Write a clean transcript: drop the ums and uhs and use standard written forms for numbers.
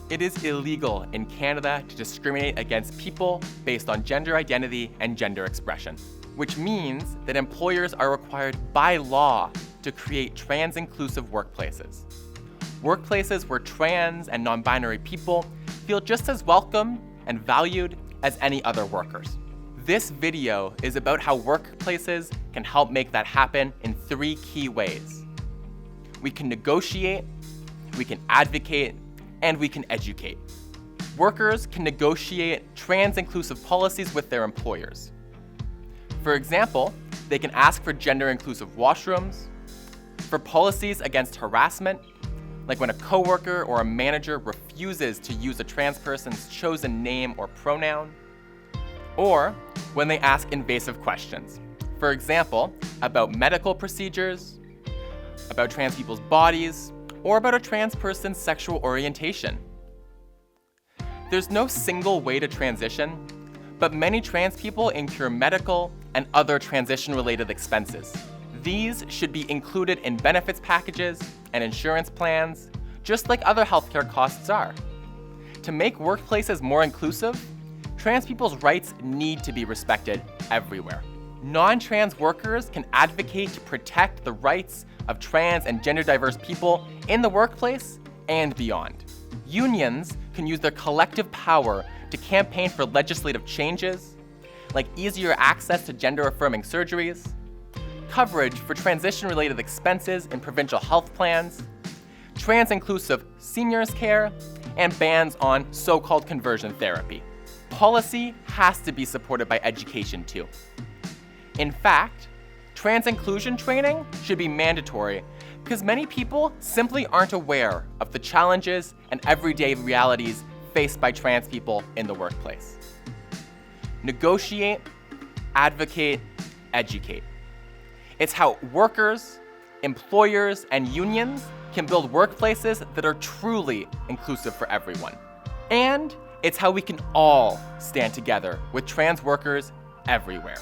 It is illegal in Canada to discriminate against people based on gender identity and gender expression, which means that employers are required by law to create trans-inclusive workplaces. Workplaces where trans and non-binary people feel just as welcome and valued as any other workers. This video is about how workplaces can help make that happen in 3 key ways. We can negotiate, we can advocate, and we can educate. Workers can negotiate trans-inclusive policies with their employers. For example, they can ask for gender-inclusive washrooms, for policies against harassment, like when a coworker or a manager refuses to use a trans person's chosen name or pronoun, or when they ask invasive questions, for example, about medical procedures, about trans people's bodies, or about a trans person's sexual orientation. There's no single way to transition, but many trans people incur medical and other transition-related expenses. These should be included in benefits packages and insurance plans, just like other healthcare costs are. To make workplaces more inclusive, trans people's rights need to be respected everywhere. Non-trans workers can advocate to protect the rights of trans and gender diverse people in the workplace and beyond. Unions can use their collective power to campaign for legislative changes, like easier access to gender-affirming surgeries, coverage for transition-related expenses in provincial health plans, trans-inclusive seniors care, and bans on so-called conversion therapy. Policy has to be supported by education too. In fact, trans inclusion training should be mandatory because many people simply aren't aware of the challenges and everyday realities faced by trans people in the workplace. Negotiate, advocate, educate. It's how workers, employers, and unions can build workplaces that are truly inclusive for everyone. And it's how we can all stand together with trans workers everywhere.